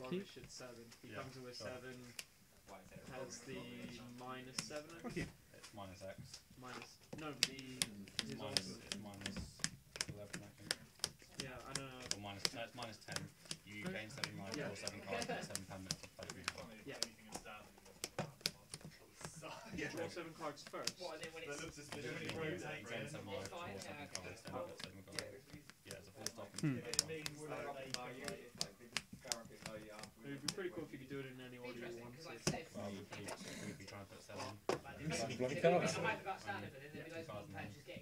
Elvish at 7. He comes in with 7. Has the -7. I think. It's minus X. No, it's minus 11, I think. Yeah, I don't know. Or minus, no, it's minus 10. You gain 7 life, draw 7 cards, get 7 permanents to play for you. Yeah. Draw 7 cards first. You gain 7 life, draw 7 cards, then you get 7 cards. Yeah, it's a full stop. It would be pretty cool if you could do it in any order you want. Well, we'd be trying to put 7. Bloody cards.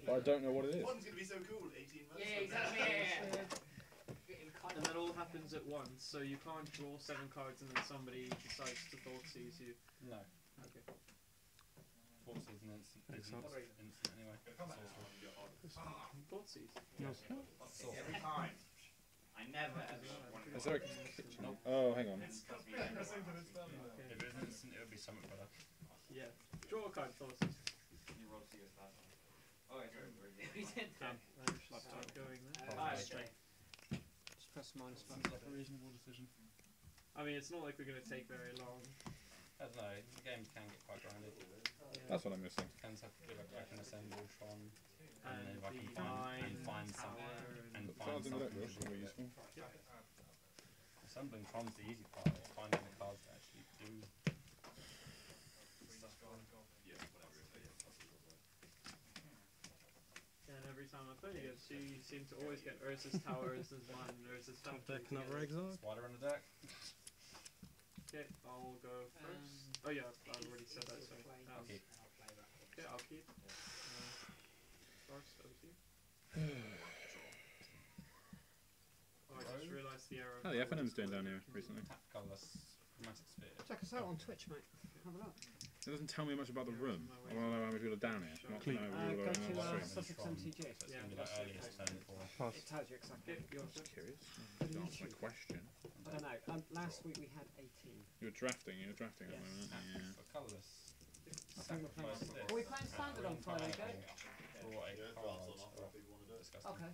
But I don't know what it is. One's going to be so cool, 18 months. Yeah, exactly. And that all happens at once, so you can't draw 7 cards and then somebody decides to Thoughtseize you. No. Okay. Thoughtseize an instant. Instant anyway. Thoughtseize? Yes. Every time. I never ever wanted Is there a kitchen? Oh, hang on. If it was instant, it would be something better. Yeah. Draw a card, Thoughtseize. Oh, it's We did that. I should start going there. Strength. Just press minus Seems button. like a reasonable decision. I mean, it's not like we're going to take very long. I don't know, the game can get quite grinded. That's what I'm missing. Depends how quickly I can assemble Tron, and And then if I can the find tower something, and The find cards in the deck something are to do really with it. useful. Assembling Tron's the easy part, it's finding the cards to actually do. And every time I play against you, you seem to always get Urza's Tower, Urza's Mine, and Urza's Top Factory deck, another together. exile. Spider on the deck. Okay, I'll go first. Oh yeah, I already said that, sorry. I'll keep. Okay, I'll keep. First, over to you. Oh, I just realised the error. Oh, the FNM's doing down here recently. Tap colourless chromatic sphere. Check us out on Twitch, mate. Have a look. It doesn't tell me much about the room. I want to know how many people are down here. Not to know Go whether to or not stream. Sussex MTG. So it's going to be like earliest turn for. It tells you exactly. Okay, you're Just first. curious. Don't answer my question. I don't know. Last week we had 18. You're drafting at the moment. Tap Yeah. for colourless. I think we're playing. Sacrifice this. Are we playing standard on Friday, Jay? Draw a card. Disgusting. Okay.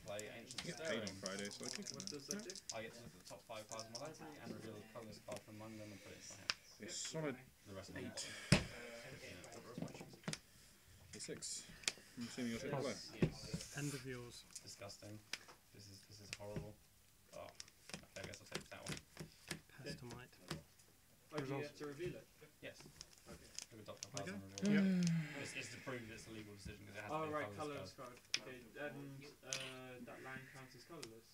Play Ancient You get paid on Staring. Friday, so I kick What them. does that do? I get to look at the top 5 cards in my library and reveal the colourless card from among them and put it in my hand. A solid The rest of them. A6. I'm assuming you'll take the play. Yes. End of yours. Disgusting. This is horrible. Oh. Okay, I guess I'll take that one. Pestomite. Oh, do you have to reveal it? Yes. Okay. Give a Dr. Okay. House and reveal it. It's to prove it's a legal decision because it has to Oh, be a right, colourless colourless card. card. Okay, and that land counts as colourless.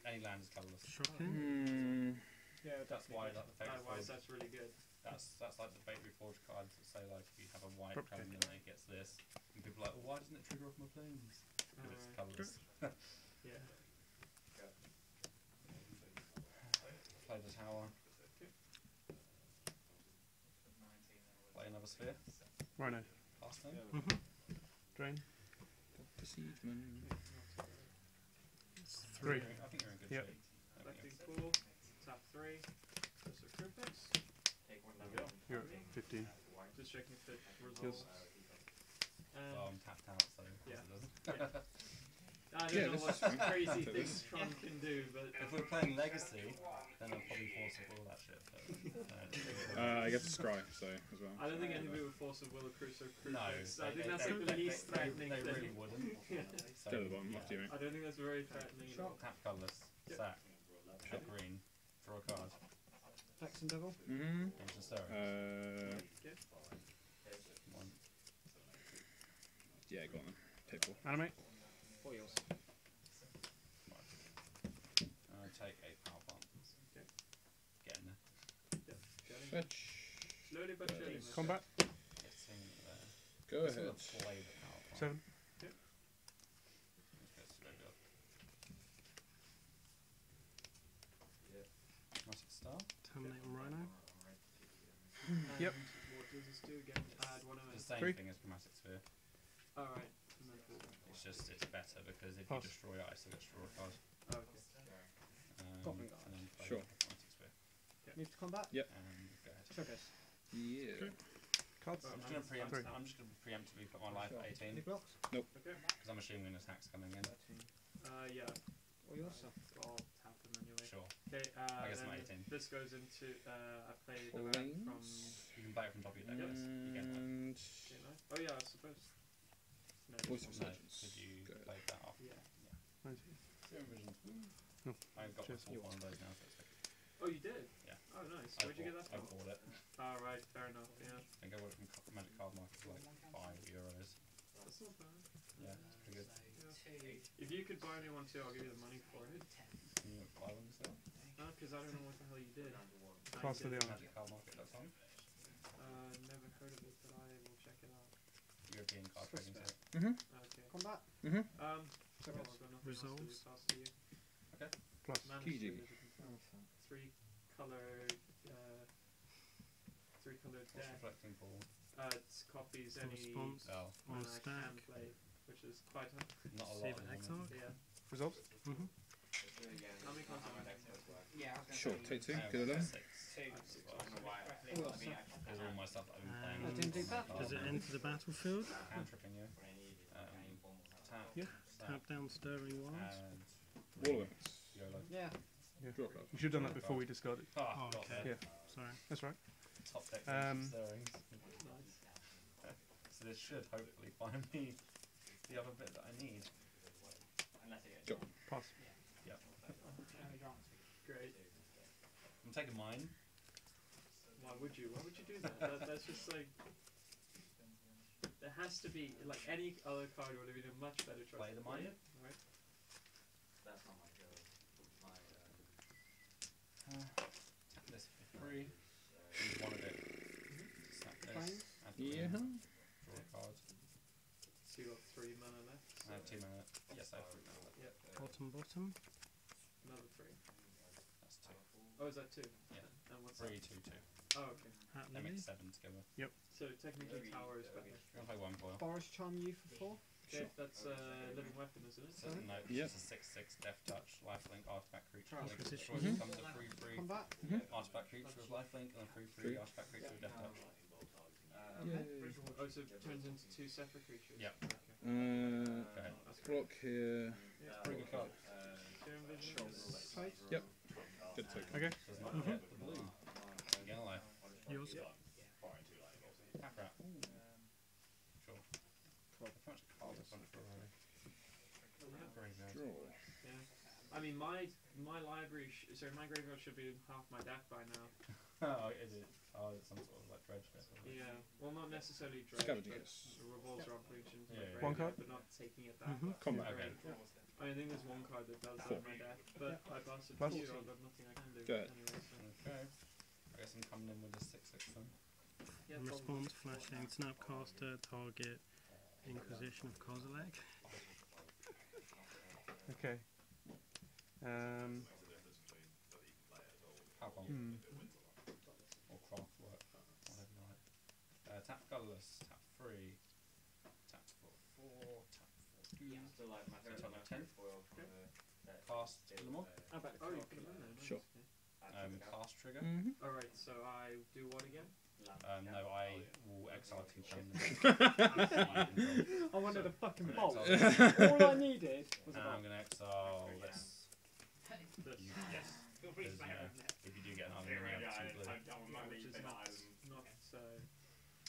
Any land is colourless. Shocking. Yeah, That's why like the favourite otherwise forge, that's really good. that's like the Fate Reforged cards that say like if you have a white Propagate. cone then it gets this. And people are like, well, why doesn't it trigger off my planes? Because it's colourless. Yeah. Play the tower. Play another sphere. Rhino. Last turn. Drain. Besiegement. It's 3. I think you're in good Yep. shape. Collecting pool, tap 3, just a Cripples. You're at 15. Just checking if it Yes. resolves. Well, I'm tapped out, so Yeah. it doesn't. Yeah. I don't Yeah, know this what is fine. crazy So things this- Tron can do, but If we're playing Legacy, then I'll probably force all that shit. But, I get to scry, so as well. I don't think anybody would force a Willow Cruiser or no, Crucifix. I think that's like the least threatening they thing. really wouldn't. So, Down at the bottom, yeah. up to you, mate. I don't think that's very threatening at all. Tap colourless, Yep. sack, tap green, draw a card, Flex and Devil. Mm-hmm. Ancient Stirring. Okay. One. Yeah, go on then. Take 4. Animate. Foils. Take a power plant. Okay. Get in there. Yep. Getting Fetch. slowly but surely. my Combat. Get in there. Go Just gonna ahead. play the power plant. 7. Let's go straight up. Chromatic Star. Terminate on Rhino. And Yep. what does this do again? Add one The of same 3. thing as Chromatic Sphere. Alright. It's just it's better because if Pass. you destroy it, I still get to draw a card. Okay. Goblin Guard. And then play Sure. Chromatic Sphere. Move to combat. Yep. And go ahead. Triggers. Yeah. Cards. Oh, I'm just gonna I'm preempt. I'm just gonna preemptively put my life at 18 Any blocks? Okay. because I'm assuming an attack's coming in. Yeah. Or yours, sir. I'll tap them anyway. Sure. Okay, I guess I'm then 18. this goes into, I play the land from... You can play it from top of your deck. Yep. You get one. And Okay, no. Oh yeah, I suppose. No, Voice this of one. No, Surgeons. because you Good. played that off. Yeah. Zero visions. No. I've got Cheers. one of those now, so it's okay. Oh, you did? Yeah. Oh, nice. Where'd you get that I from? bought it. Oh, right, fair enough, yeah. I think I bought it from Magic Card Market for like €5. That's not bad. Yeah, it's pretty good. If you could buy me one too, I'll give you the money for it. Can you buy one still? No, because I don't know what the hell you did. Pass to the other. MagicCardMarket.com. Never heard of it, but I will check it out. European card trading site. Okay. Combat. Well, I've got nothing Resolves. else to do. Pass to you. Plus. Mana Kiji. speed, as you can tell. Three colored What's deck. reflecting pool? It copies Full any response. Oh, On mana I stack. can play, which is quite a... not a lot. Save at the Exarch. moment. Yeah. Results. How many cards am I? Yeah, I was gonna Sure, say take two. I have Good 'em. 6. two. I have six. I don't know why. I Oh, mean, There's all my stuff that I've been playing. I didn't do that. Does it enter the battlefield? Hand tripping you. Tap. Yeah. Snap, Tap down Stirring Wilds? and Wall of it. YOLO. Yeah. Draw card. You should have done that before we discarded. Ah, Oh, got okay. there. Yeah. Sorry. That's right. Top deck Um, stirrings. So this should hopefully find me the other bit that I need. Pass. Great. I'm taking mine. Why would you? Why would you do that? That's just like... There has to be, like, any other card would have been a much better choice. Play the Play mine. it, right? Tap this for free. Use one of it. Snap this. Add to Yeah. it. Draw a card. So you got 3 mana left. I have 2 mana. Yes, I have 3 mana left. Yep. Bottom. Another 3. That's 2. Oh, is that 2? Yeah. And what's 3, that? 2, 2. Oh, okay. Hat They Lily. make 7 together. So technically tower is better. I'll play 1 foil. Forest Charm you for 4. Okay, that's living weapon, isn't it? So, no, it's Yep. just a 6/6 Death Touch, lifelink, artifact creature. Oh, Link position. destroys, becomes a free Combat. artifact creature with lifelink, and a free Free. artifact creature with Death Touch. Oh, so it turns into 2 separate creatures? Yep. Okay. Go ahead. That's great. Block here. Yeah. Pretty good card. Serum Vision is... Place. Yep. Good take. Okay. Does not get the blue. You get a life. Yours. Tap rat. Sure. How much cards I've gone through already? Graveyard. Draw. Yeah. I mean, my library, my graveyard should be half my deck by now. Oh, is it? Oh, it's some sort of like dredge deck. or something. Yeah. Well, not necessarily dredge, Scavenging but Yes. it revolves around putting into Yeah, my yeah. One graveyard, card? but not taking it that far. Combat. Okay. I mean, I think there's one card that does Four. on my deck, but I busted Plus. 2, I've got nothing I can do. Go ahead. Anyway, so. Okay. I guess I'm coming in with a 6/6 then. Yeah, In response, flashing Snapcaster, target Inquisition of Kozilek. Okay. Power bomb. Or craft work. Whatever you like. Tap colourless. Tap 3. Tap for 4. Tap for 2. Still like my So top of 10. favorite Cast the mob. Oh, you put them in there. Nice. Sure. Cast trigger. Alright, so I do what again? No, I will exile 2 permanents. I wanted a fucking bolt. Exile. All I needed was a And I'm bolt. going to exile this. This. Yes. Feel free to Because, smack you know, it. if you do get an island, you have 2 blue. Which is not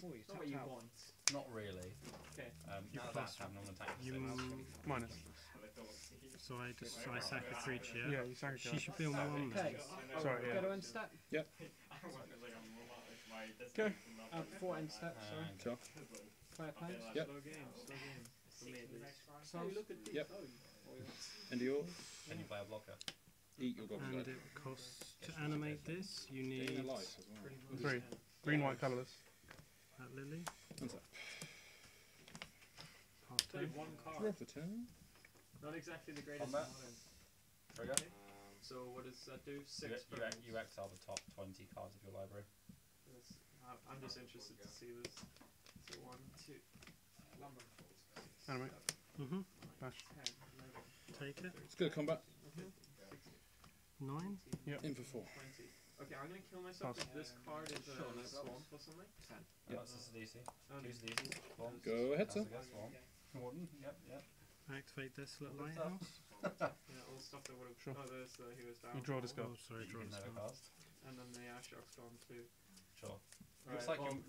Oh, you not what you tapped out. want. Not really. Okay. You Now plus- that's happening on attack. You Minus. so I sack a creature. Yeah, you sack a She card. should be on 1 then. Okay. Sorry, yeah. Go to end step. Go. 4 end steps, sorry. Sure. Player plays. Yep. Slow game. For me at least. So, Hey, look at these. Yep. Oh, End of yours. Can you play a blocker? Eat your goblin. And it costs to animate this. You Gain need a life as well. pretty much. 3. Green, white, colourless. Hat Lily. What's that? Pass Play turn. one Draw card. the turn. Not exactly the greatest. Combat. modern. Trigger. So what does that do? 6 You permanents. exile the top 20 cards of your library. I'm just interested to see this. So 1, 2, Animate. Bash. 10, 11, Take it. It's good combat. 9. Yep. In for 4. 20. Okay, I'm gonna kill myself Pass. if this card is a swamp or something. Yep. That's just a DC. Um, Use DC. Swamp. Go ahead, sir. Swamp. Warden. Yep. Activate Desolate Lighthouse. Yeah, all stuff that would have. Sure. Oh, there's the hero's down. You draw this Oh, card. sorry, You draw can this never card. cast. And then the Ashiok's gone too. Sure. Right,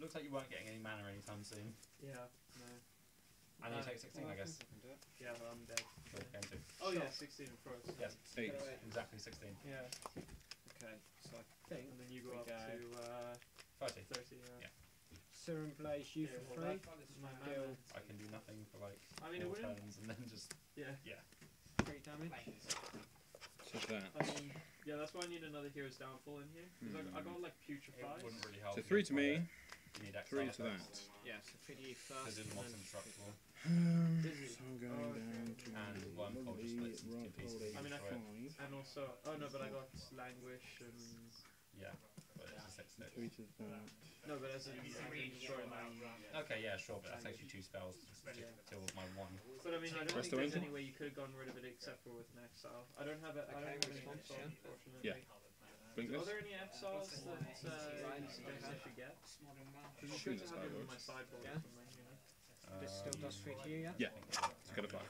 Looks like you weren't getting any mana anytime soon. Yeah, no. And you take 16, I guess. Yeah, I'm dead. Sure, game 2. Oh yeah, 16 of course. Yes, 8. exactly 16. Yeah. Okay, so I think And then you go we up go to 30. 30. Yeah. Yeah. Serum Blaze, you Yeah, for well, 3. My Deal. mana. I can do nothing for like I mean, it 4 wouldn't. turns and then just. Yeah. 3 damage. So that. I mean, yeah, that's why I need another hero's downfall in here. Because I got like It putrefy. wouldn't really help. So if 3 you to me, You need 3 exile to effects. that. Yeah, so 3 to you Because first. it's And more then indestructible. Busy. So I'm going Oh, okay. down to And Wormhole just splits into 2 right pieces. roll I mean, I Destroy it. 5. And also, oh no, but I got languish and Yeah, but it's a 6 hit. 3 to that. no, but as in I can destroy my. Okay, yeah, sure, but that takes you 2 spells to Yeah. deal with my 1. But I mean, I don't Rest think there's Angel? any way you could have gotten rid of it except for with an exile. I don't have it. I don't Okay, have any response, exile, yeah. unfortunately. Yeah. Blink Are this. there any exiles that you suggest I should get? Because it's Sure, good to that's have how it them in my works. sideboard Yeah. or something, you know. this still does 3 to you, yeah? Yeah. Let's get it back.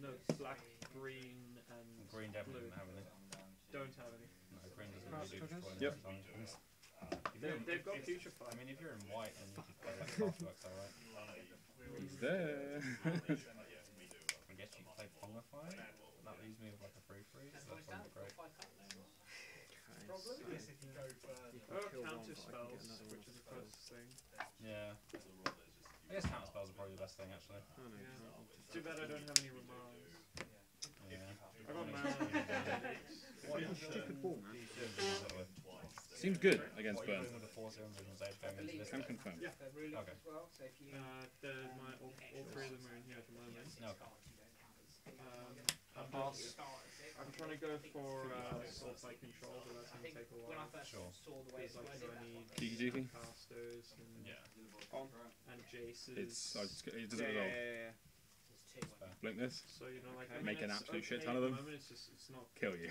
No, black, green, and Green definitely blue. doesn't have any. don't have any. No, green doesn't Cross really do triggers? destroy Yep. any times. They've got putrefy. I mean, if you're in white, then you could play like Craftworks, alright. He's there. I guess you could play Pongify. That leaves me with like a 3/3, so that's not great. Okay, so you Oh, can kill one, counter but I can get spells, another one which is the for closest thing. Yeah. I guess counter spells are probably the best thing, actually. Oh, no, Yeah. can't. Too bad I don't have any Ramars. Yeah. I got mana. What is stupid ball, man? Seems good against What are you Burn. doing with the 4 serum visions age going into this Can deck? confirm. Yeah. Okay. All 3 of them are in here at the moment. No, okay. I'm trying to go for Soul Fight Control, but that's going to take a while. Sure. Because like, I need Kiki Jiki. casters and, Yeah. and Jaces. It's. It doesn't Yeah, resolve. yeah. Blink this. So you know, like I Make mean, an it's absolute shit okay ton of at them. the moment, it's not. Kill you.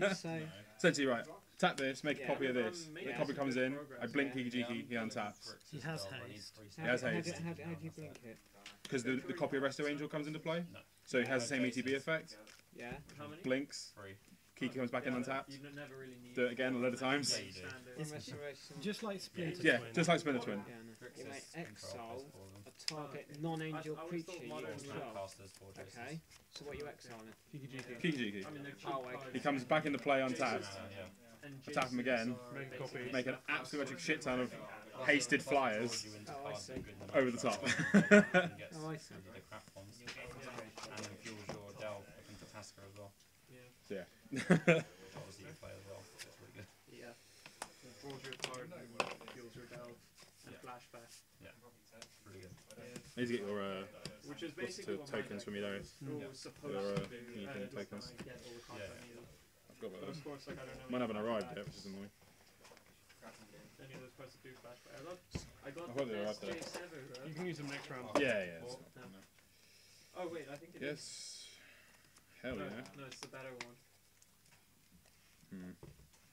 What say? No. Essentially, right. Tap this, make a Yeah. copy of this. I'm The making copy some comes good in. progress, I blink yeah. Kiki Jiki. He untaps. He has haste. He has haste. How do you blink it? Because the copy of Resto Angel comes into play. No. So he has the same ETB effect. Yeah. How many? Blinks. 3. Kiki comes back in untapped. You never really need. Do it again a load of times. Yeah, you do. Standard. It's Restoration. just like Splinter Yeah, Twin. just like Splinter Twin. Yeah, no. You Grixis may control exile plus 4 of them. a target non-angel I always creature thought you modern control. Casters, 4 Jaces. Okay. So what are you exiling? Kiki Jiki. Kiki Jiki. I mean, they're cheap Oh, okay. cards. He comes back into play untapped. Yeah. And Attack him Jaces again. are Make a copy. basically Make an stuff absolute outside. shit ton of hasted flyers Oh, I see. over the top. Oh, I see. The crap ones. And then fuels your delve up into Tasker as well. Yeah. Yeah. Obviously you play as well. So it's really good. Yeah. It draws your card and heals your delve and Yeah. flashback. Really good. Yeah. Need to get your Which is what's basically the what my tokens deck from you there? was supposed Your, to do. Ethan At least when tokens. I get all the cards Yeah. I needed. I've got But those. of course, like I don't know. Mine haven't any arrived flashbacks. yet, which is annoying. Any of those cards that do flashback. I got I the thought they best arrived Jace ever, You right? can use them next round. Yeah, yeah. it's No. not- no. Oh wait, I think it is. Yes. Hell no, yeah. no, it's the better one.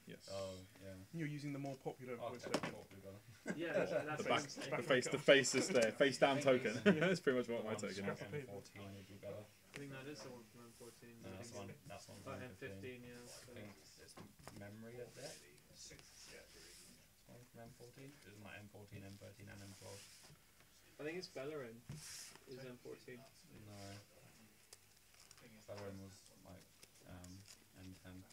Yes. Oh, yeah. You're using the more popular Oh, voice okay. token. Cool, we got it. Yeah, The that's back, what I'm saying. the face is there. Face down token. That's pretty much what my One token from is. M14 would be better. I think that is the one from M14. No, that's one. That's one Oh, from M15, yeah. I So. think it's memory of that. One from M14. Isn't like M14, M13, and M12? I think it's Bellerin is M14. No. Bellerin was like M10.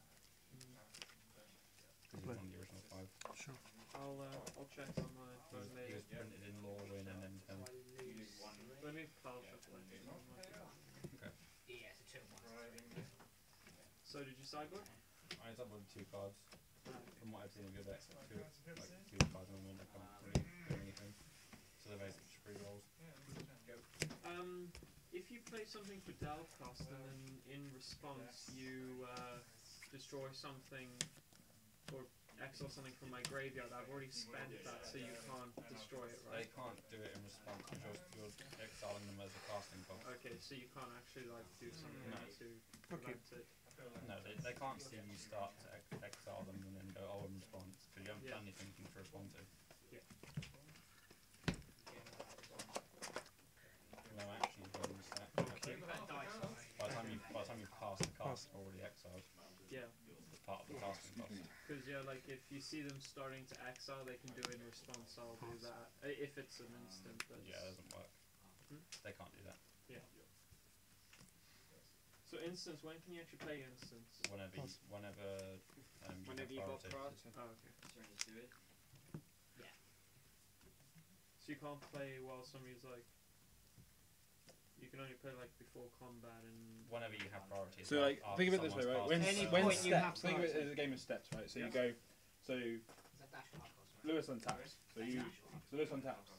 Because he was one of the original 5. Sure. I'll check on my phone He later. was printed in Lorwyn and M10. Let me file shuffle it. So did you sideboard? I doubled 2 cards. Ah, From what I've seen of your deck, 2 cards and one that can't really do anything. So they're basically just free rolls. If you play something for delve cost and then in response you destroy something or exile something from my graveyard, I've already spent that, so you can't destroy it, They right? can't do it in response because you're exiling them as a casting cost. Okay, so you can't actually like do something No. to prevent it. No, they can't see you start to exile them and then go, oh, in response, because you haven't Yeah. done anything to respond to. No action from the stack. By the time you Pass. already exiled. Yeah. As part of the casting cost. Because like if you see them starting to exile, they can do it in response. I'll do that if it's an instant. That's Yeah, it doesn't work. Hmm? They can't do that. Yeah. So instance, when can you actually play instance? Whenever Whenever you got priority. Oh, okay. Sorry, just do it. So you can't play while somebody's like. You can only play like before combat and. Whenever you have priority. So like, think of it this way, right? When Any when point you have steps, think of it priority. as a game of steps, right? So Yeah. you go, so Is that dash or hard cost, right? Lewis untaps. So Lewis untaps.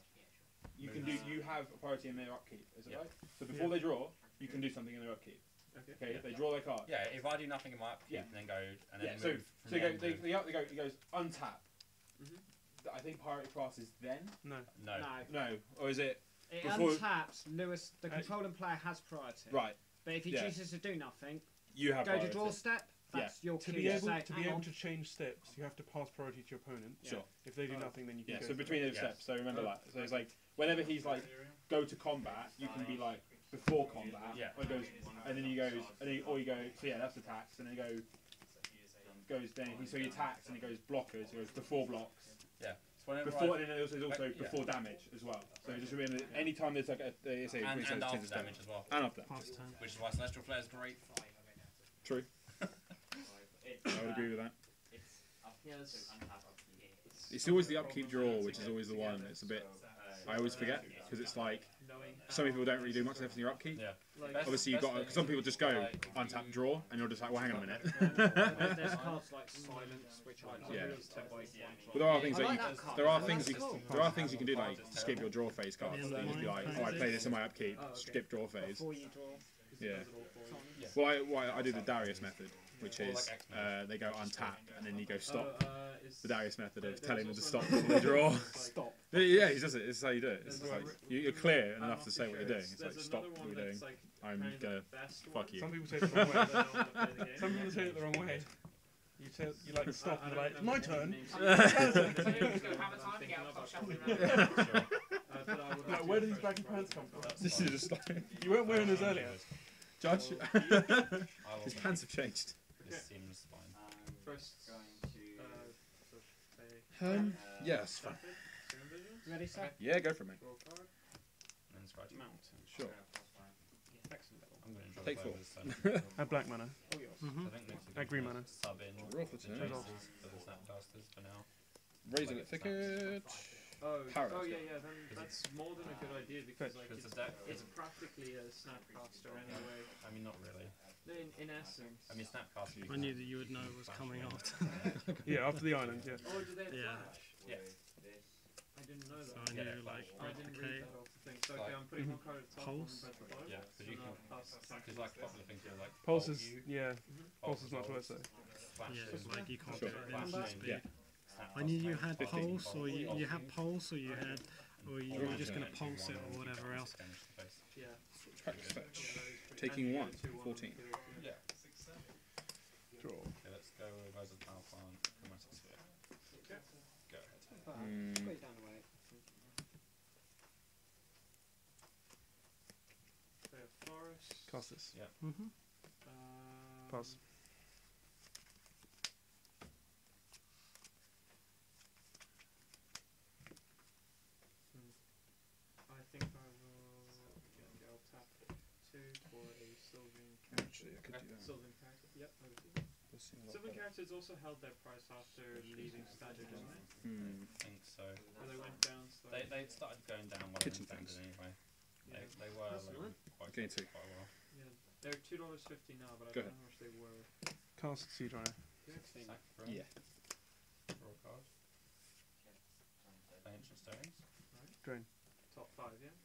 You can do. You have a priority in their upkeep, is it Yeah. right? So before they draw, you can do something in their upkeep. Okay. Okay, Yeah. they draw their card. Yeah, if I do nothing in my upkeep Yeah. and then go and Yeah, then so move from so you go, the end he goes untap. Mhm. I think priority pass is then. No. no. No, or is it It Before- untaps Lewis. The controlling player has priority. right? But if he Yeah. chooses to do nothing, You have go to priority. draw step. That's your To cue be to able say, to be hang able on. to change steps, you have to pass priority to your opponent. Sure. If they do Oh. nothing, then you can Yeah. go. So between those Yes. steps. So remember Oh. that. So it's like whenever he's like go to combat, you can be like before combat. Yeah. Or he goes, and then he goes, and then or you go. So yeah, that's attacks, and then he goes then he attacks and he goes blockers. He goes before blocks. Yeah. So whenever Before I, and then there's also yeah. before damage as well. So just remember, any time there's like a say and change after of step. damage as well. And after. Pass turn. Which is why Celestial Flare is great. True. I would agree with that. Yes. It's always the upkeep draw, which is always the one. It's a bit. I always forget because it's like Knowing some people don't really do much left in your upkeep. Yeah. Like, Best- Obviously, you've best got thing some people is just go like untap draw, and you're just like, well, hang on a minute. There's cards like silence, which I Yeah. yeah. But there are things I that like you, that card. there are That's things you, cool. there are things you can do like skip your draw phase cards. Yeah, So you just be like, oh, I play this in my upkeep, Oh, okay. skip draw phase. before you draw. Yeah. Yeah. Well, I do the Darius method, which Or like is X-Men. they go untap and then you go stop. Is The Darius method of there's telling them to also stop another before they draw. one that's like- Stop. Yeah, he does it. This is how you do it. It's There's like like- you're clear I'm enough not to too say what sure. you're doing. There's It's like another stop one what you're that's, doing. like, I'm kind of gonna the best fuck one. you. Some people take it the wrong way. They don't wanna play the game. Some people take it the wrong way. You like stop and I they're like, don't my remember turn. any names. So you just go have a time to get out, stop shuffling around. But I would Like, have where to do these first baggy try pants to come from? find This is just like You weren't wearing those earlier. Judge. I will His make- pants have changed. This seems fine. First, going so play Yes, fine. Stafford, Second Vision, Ready, sir? Yeah, go for it, mate. draw a card. And then scratch. Mountain. Sure. Excellent. I'm going to enjoy Take the four. flavors, so Add black mana. All yours. Mm-hmm. I think next week Green I'm mana. gonna sub in Roll for the two. Jaces for the Snapcasters for now. Raising it thicket. Oh, Parrot. yeah, then that's more than a good idea because like Because it's, the deck, it's practically a snapcaster anyway. I mean, not really. In essence. I mean, Snapcaster. I knew that you would know it was coming after. Yeah, after the island, yeah. Oh, do they have Yeah. flash? Yeah. I didn't know So that. I Yeah, knew, like, I didn't okay, read that off the thing. So okay, I'm putting one card at the top, one Pulse? at the bottom. Yeah, So because you now can. pass attack. Because like popular things are like Pulse bolt is, you, yeah, Pulse is bolt much worse rolls, though. flash yeah, is like you can't Sure. get flash instant change, speed. Yeah. Snapcaster I knew you makes had 15. pulse, or you had Pulse. pulse, or you had, or you were just gonna Yeah. pulse it or whatever else. Yeah. Practice fetch. Yeah, that is pretty- Taking and you one, get 2-1 14. kill it, Yeah. Draw. Okay, let's go with Rise of Power Plant, Chromatic Sphere. Go ahead. Mm. Put it down the way. Play a forest. Cast this. Mm-hmm. Pass. I think I will. Okay, I'll tap 2 for a Sylvan character. Actually, I could do that. Sylvan character. Yep, over to you. Does seem a lot Sylvan better. characters also held their price after leaving standard, didn't they? Hmm. I think so. Or they went down slowly. They started going down while Kitchen they were things. anyway. Yeah. They were That's like, fine. quite, Getting two. quite a while. Yeah, they're $2.50 now, but I Go don't know how much they were. Cast Sea Dryer. Sack for Yeah. Draw a card. Play Ancient Stones. Drain. Top 5, yeah.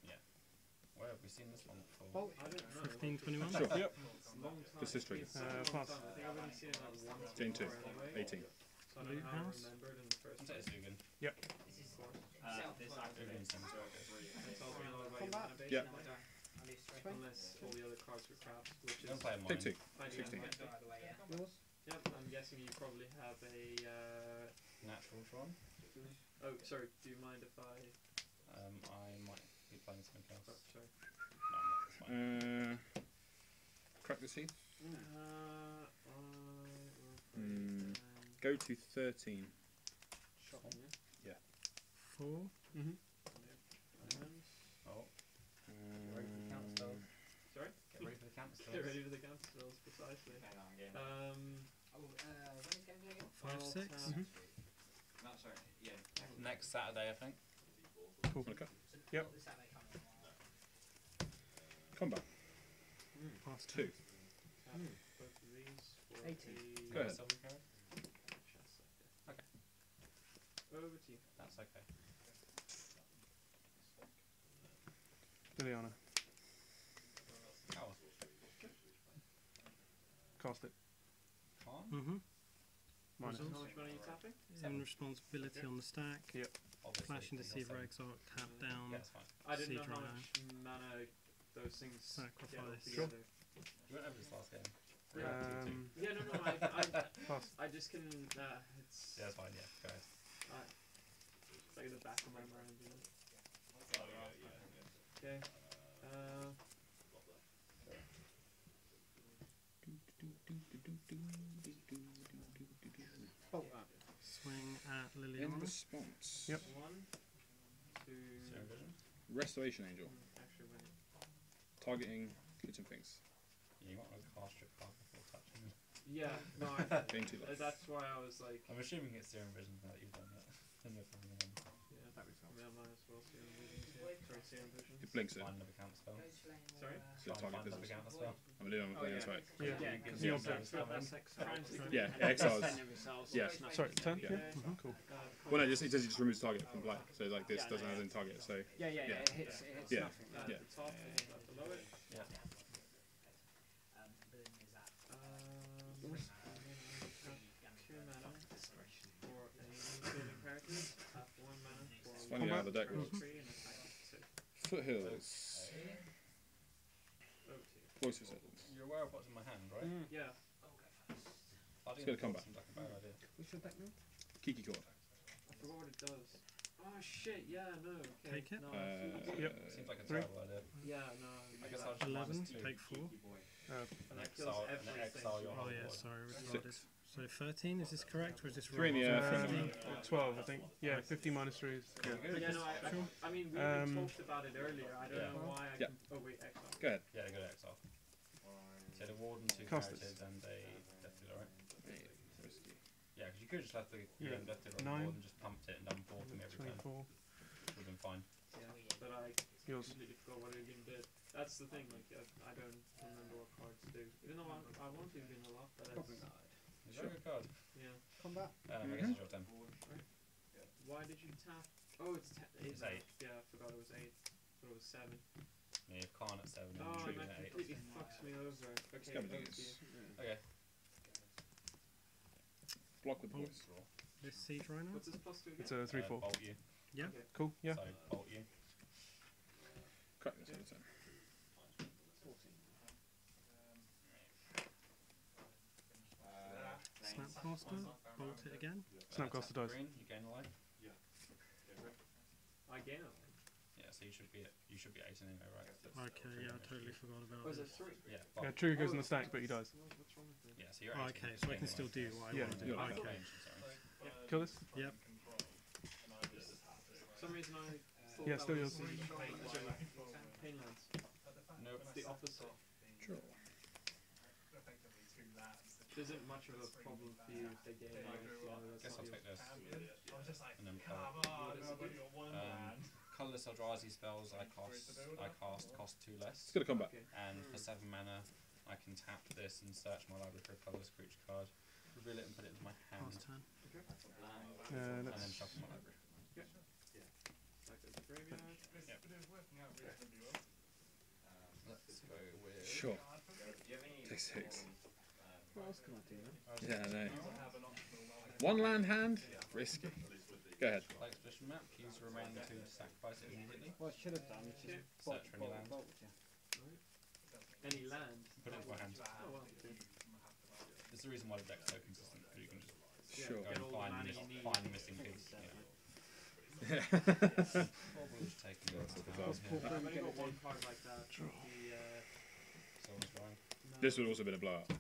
Where have we seen this one before? Oh, I don't know. 15, 21? Sure. Yep. It's a long time. This history. It's such a long Pass. time. I think I've only seen it like once Jane 2. before anyway. 18. So I Blue don't know how I house? remembered in the first I'll take place. a Sugan. This Sugan seems quite good. It tells me a lot about your Combat? mana base. Yeah. No, I don't. I lose 3. Unless all the other cards were capped, which is Don't play a Take mine. two. finding 16. out. Go either way, yeah. yours? Yep, I'm guessing you probably have a. Natural Tron. Oh, sorry. Do you mind if I? I might be playing something else. Oh, sorry. No, I'm not. It's fine. Crack the teeth. Go to 13. Shopping, yeah. 4. And Oh. Get ready for the counter spells. sorry? Get ready for the counter spells. Get ready for the counter spells, precisely. Hang on again. When's the game again? 5, 6. No, sorry. Yeah. Next Saturday, I think. Cool. Okay. Yep. This Saturday coming. Combat. Pass 2. Both of these for 18. the Go ahead. Silver card? Okay. Over to you. That's okay. Liliana. Cowl. Cast it. Calm? Mm-hmm. Minus. Results. How much money are you tapping? In responsibility on the stack. Obviously. Flashing you're Deceiver seven. Exarch, tap down. Yeah, that's fine. I didn't know Siege how Rhino. much mana those things Sacrifice. get Sure. altogether. You went over this last game. Yeah, no, Pass. I just can. It's Yeah, that's fine, yeah. Go ahead. it's like in the back of my mind, you know. Okay. Swing at In Liliana. response. Yep. 1, 2. Serum Vision? Restoration Angel. Actually, wait. Targeting kitchen things. Yeah, you might want to cast your card before touching them. Yeah, no, Gain 2 life. that's why I was like. I'm assuming it's Serum Vision now that you've done that. Then you're coming in. Yeah, that was yeah, might as well serum vision. Yeah. Sorry, serum vision. It blinks it. Find another counter spell. Sorry? So Try and target find another business. counter spell. I'm doing it. That's right. Yeah. Yeah, Because you're you're back. Trying to Yeah, exiles. Yeah. Sorry, turn? Yeah. Yeah. Cool. Well, no, it says it just removes target from blank. So like this doesn't have any target. So Yeah, Yeah. it hits Yeah. nothing. At Yeah. the top and below it. Yeah. Two mana for a building character. Tap 1 mana for Swing it out of the deck. roll 3 and attack 2. Foothills. Over to you. Voice of Sentence. You're aware of what's in my hand, right? Yeah. I Let's go to combat. Seems like a bad idea. What's your deck now? Kiki Cord. I forgot what it does. Oh shit, yeah, no. Okay. Take it? No, Yep. Seems like a 3. terrible idea. yeah, no. I guess I'll just 11, minus 2. take 4. And And that kills exile, and everything. exile your Oh whole yeah, board. sorry, retarded. So 13, is this correct, or is this wrong? 3 in the air. 15. 12, I think. Yeah, 15 minus 3 is. Yeah. Yeah, no, I mean, we talked about it earlier. I don't Yeah. know why I Yeah. can. Oh, wait, exile. Go ahead. Yeah, go to exile. So the warden, 2 Cast characters, this. and a death dealer, right? Risky. Yeah, because you could just left the Yeah. death dealer on the 9. board and just pumped it and done 4 to me every turn. 24. Would have been fine. Yeah, but I Yours. completely forgot what it even did. That's the thing, like, I don't remember what cards do. Even though I want to win a lot, but it's. Is that a good card? Yeah. Combat. I guess it's your turn. Why did you tap? Oh, it's 8. It's 8. Yeah, I forgot it was 8. But it was 7. Yeah, you have Khan at 7 and Oh, Trigger that at 8. completely fucks me over. Okay, Scabby over to Dudes. you. Okay. Block with Oh. voice. This Siege Rhino? What's this plus 2 again? It's a 3/4. Bolt you. Yeah. Okay. Cool. Yeah. So bolt you. Crack this every time. 14. Snapcaster, bolt it again. Snapcaster dies. Green, you gain a life. I gain it. Yeah, so you should be at 8 anyway, right? Okay, yeah, I totally forgot about Oh, is it this. 3? Yeah. Yeah, Bolt. Trigger goes in the stack, but he dies. What's wrong with it? Yeah, so you're Oh, 8. okay, so I can still do what I Yeah, want to you do. got it. Okay. Kill this. Yep. For some reason I thought Yeah, that still was yours. Painlands. Nope. It's the opposite. Sure. There isn't much of a problem for you if they gain life. You know, that's Guess I'll not take your- this. And then What is it? Colourless Eldrazi spells I cast cost 2 less. Let's go to combat. Okay. And for 7 mana, I can tap this and search my library for a colourless creature card, reveal it and put it in my hand, Pass turn. and then Let's. shuffle my library. Like the graveyard. Let's go with... Sure. Take 6. What else can I do then? Yeah, I know. 1 land hand. Risky. Go ahead. Play expedition map, use the remaining 2 to sacrifice it immediately. What I should have done is just Search for any land. Any land. Put it into my hand. Oh well. This is the reason why the deck's so consistent, because you can just Yeah, Sure. go get and all the find, mana you need. find the missing piece. Yeah. Yeah. Probably just taking it. That's the I've only got one card like that. The Someone's drawing. no, This would also have been a blowout.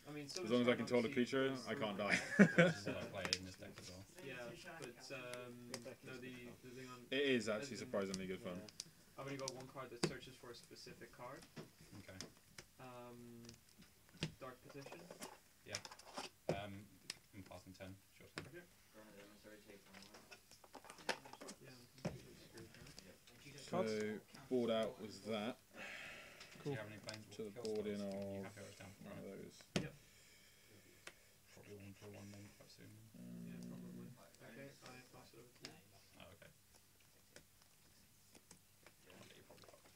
I mean, As long as I control the creature, I can't die. Which is what I played in this deck as well. Yeah, but no, the thing on. It is actually surprisingly good fun. I've only got one card that searches for a specific card. Okay. Dark Petition. I'm passing 10. Sure. Yeah, So, board out was that. Do you have any planes? To the board in You of have yours down. one of Right. those. Probably one for one then quite soon. yeah, probably. Okay, I pass it over to you. Oh, okay. Okay, you're probably fucked.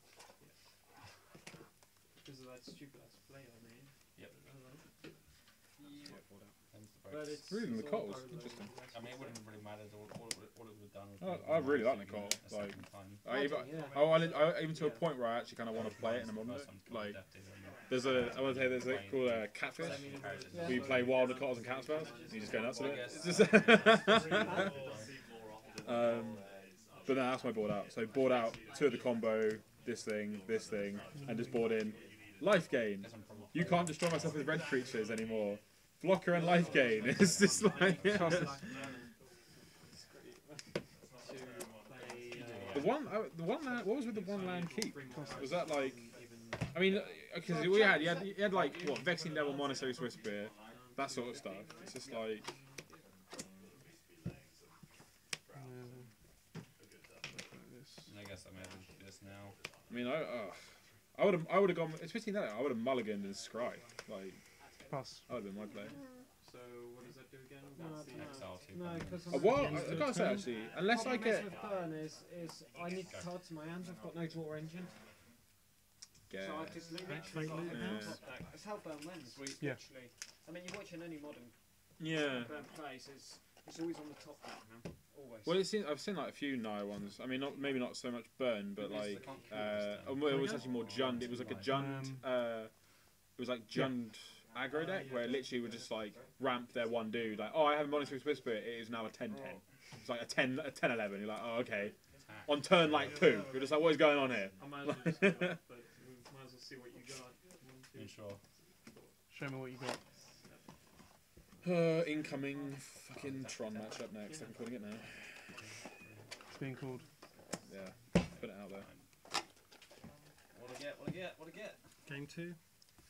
Because of that stupid ass play I made. Yep. Them's the But breaks. it's Really, it's Nicole all was part of the interesting. next I mean, it one. wouldn't really matter. All it would have done was. I really like Nicole, A like- second time. Even to a point where I actually kind of want to play it in a moment. Like, there's I want to say there's a called a catfish. I mean, Yeah. Where you play wild Nicoles and cat spells. You just go nuts with it. guess- It's just but no, that's my board out. So board out, 2 of the combo, this thing, and just board in. Life gain. You can't destroy myself with red creatures anymore. Blocker and life gain. It's just like to play, the one land. What was with the one land keep? Was that like? even I mean, because we had you had like what Vexing Devil, Monastery Swisspear, that sort of stuff. It's just like I guess I may have to do this now. I mean I would have gone. It's 15 that I would have mulliganed and scry. Like Pass. that would have been my play. so what does that do again? No, What's the Exile 2. No, because What I gotta say actually, unless I get with burn is I need cards in my hands. I've got no draw engine, yeah. so I just literally Actually, got them yeah. out top deck. That's how burn wins. Yeah. Literally. I mean, you're watching any modern Yeah. burn plays. It's always on the top deck, man. Always. Well, I've seen like a few Naya ones. I mean, maybe not so much burn, but like it was actually more Jund. It was like a Jund. It was like Jund aggro deck where it literally would just like ramp their one dude. Like, oh, I have a Monastery Whisper. It is now a 10-10. It's like a 10-11. You're like, oh, okay. On turn like 2, you're just like, what is going on here? I might as well just go up, but we might as well see what you got. 1, 2, You sure? Show me what you got. Incoming fucking Tron match up next. I'm calling it now. It's being called. Yeah, put it out there. What I get? Game 2,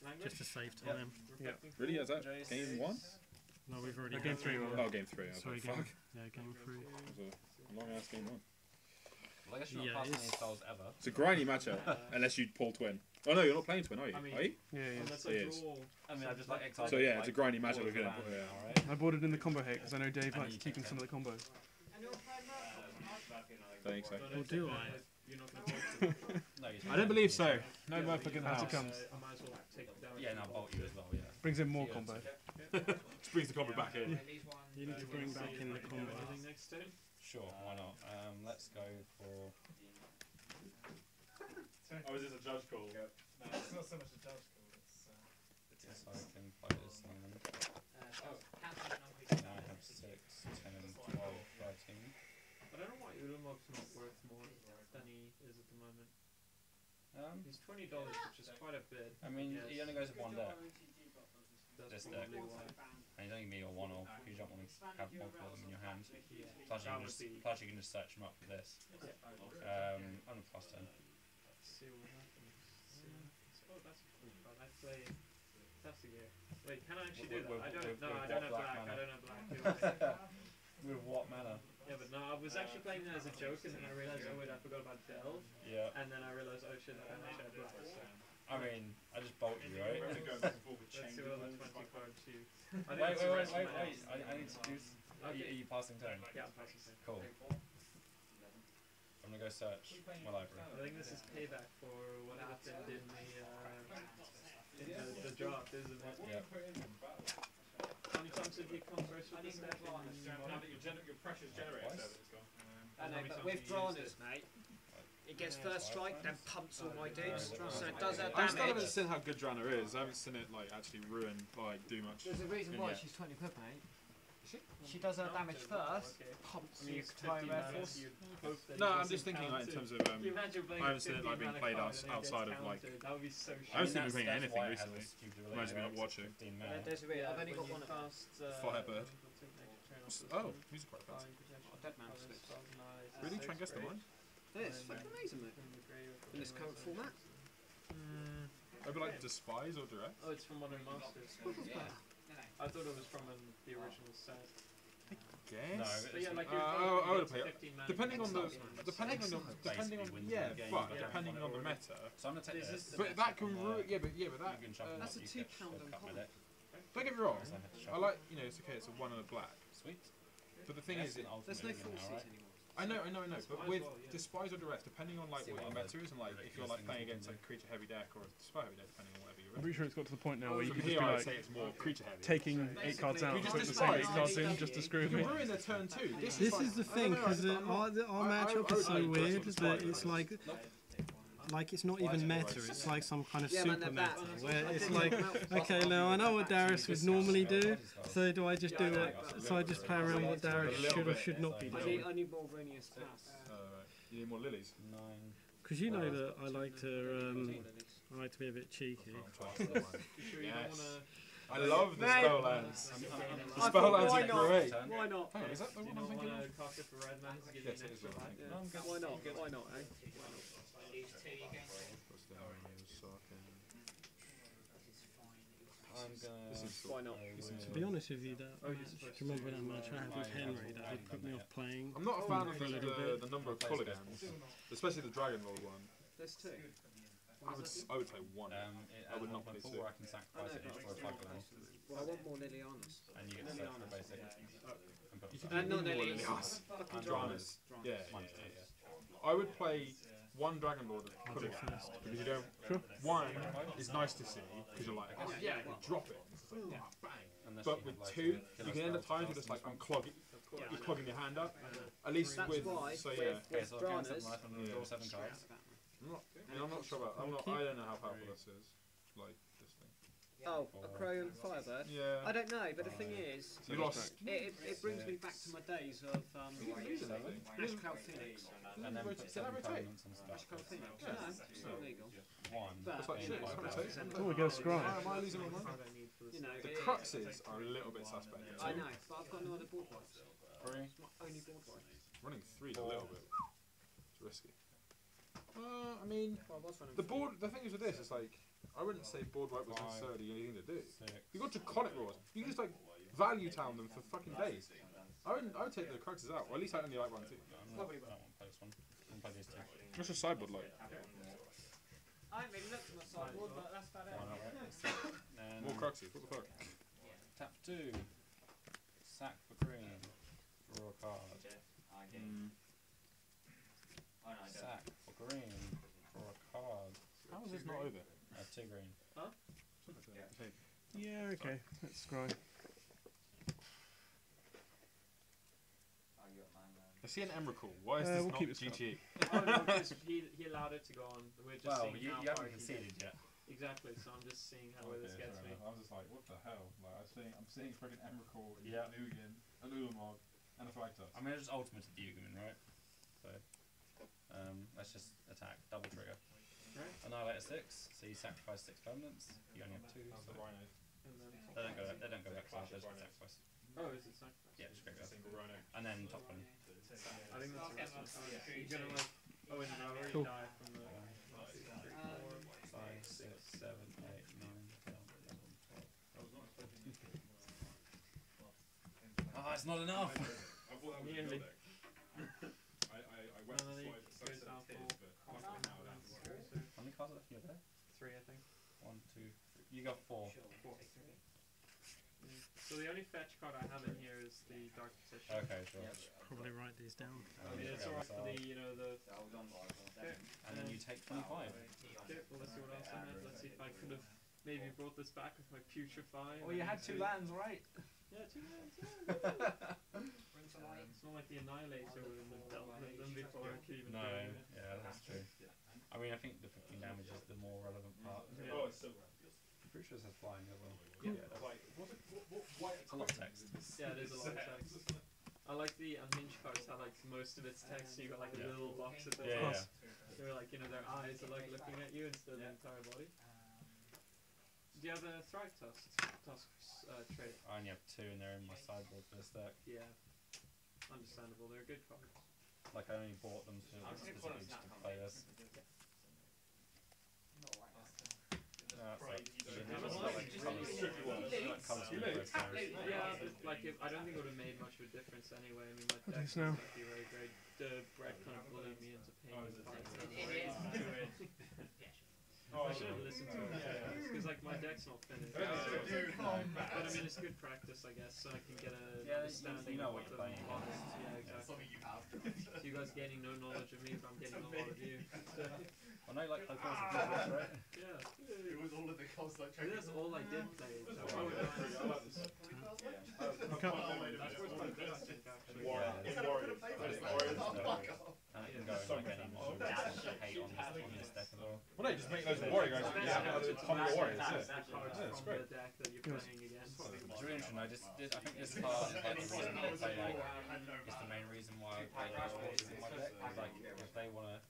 language. just to save time. Reflecting. Really? Is that game 1? No, we've already Game had 3. Oh, game 3. I was Sorry, like, game. fuck. Yeah, game 3. It was a long ass game 1. Well, I guess you're Yeah, not passing it's- any styles ever. It's a grindy matchup, unless you pull twin. Oh no, you're not playing twin, are you? I mean- Are you? Yeah, yeah. Unless I Yes. draw. I mean, I just like exile. So yeah, it's a grindy matchup if you don't land put it. now, right? I bought it in the combo hit because I know Dave And likes you keeping take some of the combo. I think so. Or do I? You're not going to No, you I don't believe so. No motherfucking As house. it comes. I might as well take it down. Yeah, and I'll bolt you as well, yeah. Brings in more Yeah, combo. Just brings the combo back in. You need to bring back in the combo. Anything next turn? Sure, why not? Let's go for... Oh, is this a judge call? It's not so much a judge call, it's So I can play this land. Now I have 6, 10, 12, 13. I don't know why Ulamog's not worth more than he is at the moment. He's $20, which is quite a bit. I mean, Yes. he only goes with one deck. That's this deck. probably why. And he's only me or one off. You don't want to have multiple of them in your hand. Yeah. Plus That you, would be- plus you can just search them up for this. I'm gonna plus 10. Let's see what happens. Oh, that's a cool card. I play. That's the gear. Wait, can I actually do that? I don't. No, I don't have black. I don't have black. With what mana? Yeah, but no, I was actually playing that as a joke, and then I realized, oh wait, I forgot about Delve, Yeah. and then I realized, oh shit, I actually have black. So I mean, I just bolt you, right? let's see what the 20 cards you. I think Wait, it's the rest of my wait. decks. I need to do... Are you passing turn? Yeah, I'm passing turn. Cool. I'm gonna go search my library. I think this is payback for what happened in the draft, isn't it? Yeah. How many times have you conversed with this deck? Your precious generator server's gone. I know, How many but times with have you used Dranas, it? mate, it gets first strike, then pumps all my dudes, so it does her I still haven't damage. seen how good Drana is. I haven't seen it like actually ruin, like do much. There's a reason in why yet. she's 20 quid, mate. She does her damage first, Okay. pumps I mean, you it's to high 15 red mana, force. so you'd hope that No, it I'm wasn't just thinking like in counted. terms of Can you imagine playing I haven't seen it, 15 like, being mana played card and it outside gets of, like- counted? That would be so I shit. haven't seen it doing anything why it recently. has stupid Imagine me not relationships, watching. 15 Yeah, mana. there's a bit. I've only when got you one of them. cast, Firebird. Oh, music quite Fine, fancy. protection, Dead man colours, slips. 12 knives, Really? six, Try and guess the great. mine? Yeah, it's fucking amazing, mate. From the grave, In this current format. Maybe like Despise or Direct? Oh, it's from Modern Masters. I thought it was from the original set. Guess. But yeah, like I you're would play it. 15 mana. Depending on the, Exile. depending on, Basically wins yeah, the game, but yeah. depending on the meta. So I'm gonna take This this. is the But that can ruin, yeah, but that. You can shuffle That's what a you 2 get, count so on cut my common. deck. Don't get me wrong. So I have to I shuffle. like, it's okay. It's a 1 and a black. Sweet. But the thing Yes, is, it, an ultimate There's no even full now, seat right? anymore. I know. But Despise with well, yeah. Despise or Duress, depending on like See what your what meta is, and like if you're like playing against like creature heavy deck or a spell heavy deck, depending on whatever you're I'm pretty sure it's got to the point now where you From can just here, be I would like say it's more creature heavy. taking 8 cards out, You just putting the same 8 despise. cards in just to screw You with me. can ruin their turn too. This like, is the I thing, don't know, because I'm not- our I matchup would is so play Duress weird or Despise. that it's like it's not even meta. It's like some kind of Yeah, man, super they're meta bad. where it's like, okay, now I know what Darius would normally do, so do I just do it? So I just play around what Darius should or should not be doing. I need more Runius Pass. Right. You need more lilies. 9. Because you know that I like to be a bit cheeky. You sure you don't Yes. wanna? I love the Mate. spell lands. I'm- The spell lands why are not? great. Why not? Hang on, is that the Do you one not I'm thinking want of? to cast it for red mana to give Yes, you it an is extra what I'm life? thinking. Why not? Why not, eh? I'm gonna. This is Why not? To be honest with you, that Oh, you're match, supposed do you remember that match I had with Henry that did put me off playing? I'm not a fan of For a little bit. the number of polygons, especially the Dragon Lord one. There's 2. I would say one. I would not play before two. I can sacrifice it each for a cycle, Well, I want more Lilianas. and you get to search for basic. And put You it could not do more Lilies. Lilias. Fucking Dramas. Yeah. Mine's two, yeah. I would play one Dragon Lord of polygons because you don't. Sure. One is nice to see because you're like, oh yeah, you drop it. It's like, oh, bang. Unless But you with have, like, two, killer you can end at spells, times you're just like, I'm clogging. Yeah. You're clogging your hand up. At least That's with why so with- yeah. Okay, so I'll gain 7 Dranas, life and Yeah. draw 7 cards. I'm not sure about. I don't know how powerful this is. Like this thing. Oh, a Crow and Firebird? Yeah. I don't know, but the thing is, You lost. it brings me back to my days of Ash Cloud Phoenix. And then put Did 7 that rotate? permanents and Ash stuff. Cloud Phoenix? Yeah. No, it's not legal. 1. But It's like shit. It's gonna take. Oh, we get a scry. Am I losing my mind? Card I need for this. You know, The cruxes are a little bit suspect. I know, but I've got no other board wipes. 3. It's my only board wipe. Running 3 is a little bit. It's risky. I mean, Well, I was running the three. board. The thing is with this, it's like I wouldn't say board wipe was necessarily anything to do. 6. You got Draconic Roars. You can just like value town them for fucking days. I would take the cruxes out, or at least I only like one too. I don't want to play this one. I'm play these 2. What's your sideboard like? I haven't even looked at my sideboard, but that's about Why it. not? Then More cruxes. What the fuck? tap 2. Sack for green. Draw a card. Sack for green. Draw a card. How is this not over? 2 green. Yeah, okay. Let's scry. I see an Emrakul. Why is this we'll not keep this GT? Oh no, because he allowed it to go on. We're just Well, seeing you how haven't far he conceded gets. yet. Exactly, so I'm just seeing how where this gets me. I was just like, what the hell? Like I'm seeing friggin' Emrakul, Yeah. Nugan, an Ulamog, and a Flagtusk. I mean, I just ultimated the Yugamin, right? So, let's just attack. Double trigger. Right. Annihilate a 6, so you sacrifice 6 permanents. You only have 2, How's so the Rhino? And then they don't go back, so they just sacrifice. oh, is it sacrifice? Yeah, just go A single Rhino. And then top one. I think that's the rest of it. You're gonna like oh and now already Cool. die from the 5, 6, 7, 8, 9, 10, 11, 12. Oh, it's not enough! nearly. I went No, no, to you slide goes down but luckily now that's How many cards are left in your deck? 3 I think. 1, 2, 3. You got 4. So the only fetch card I have in here is the Dark Position. Okay, sure. Probably write these down. I mean it's alright for the the And then you take 25. okay, well let's see what else I had. Let's see if I could have maybe brought this back with my putrefy. Oh, you had 2 lands, right? Yeah, 2 lands. It's not like the Annihilator would have dealt with them before I could even No, do it. yeah, that's true. I mean, I think the 15 damage is the more relevant part. Yeah. Oh, it's so I'm pretty sure it says flying as well. yeah. Like, what It's a lot of text. Yeah, it is a lot of text. I like the unhinged cards how like most of it's text and you got like a little box at the top. Yeah. They're like, you know, their eyes are like looking at you instead of the entire body. Do you have a Thrive Tusks trait? I only have 2 and they're in my sideboard for this deck. Yeah. Understandable, they're good cards. Like I only bought them specifically just to play this. Yeah, but like I don't think it would have made much of a difference anyway. I mean, my deck is actually very great. The bread kind of bullied me into paying the price. I should have listened to it because like my deck's not finished. But I mean, it's good practice, I guess, so I can get a understanding you know of what you're the playing. models. Yeah, exactly. So you guys gaining no knowledge of me, but I'm getting a lot of you. I know, like, of course, it's right? Yeah. It was all of the cost like That's all I did play. So I would Okay. That's worth quite a bit, I think, actually. And it can go in like any model. Hate on this deck as well. Well, no, just make those warrior guys. Yeah, combat warriors. That's Yeah. the cards That's from great. the deck that you're playing against. It's really interesting. I think this card is like the reason I play like. It's the main reason why I play those warriors in my deck. Is like if they want to,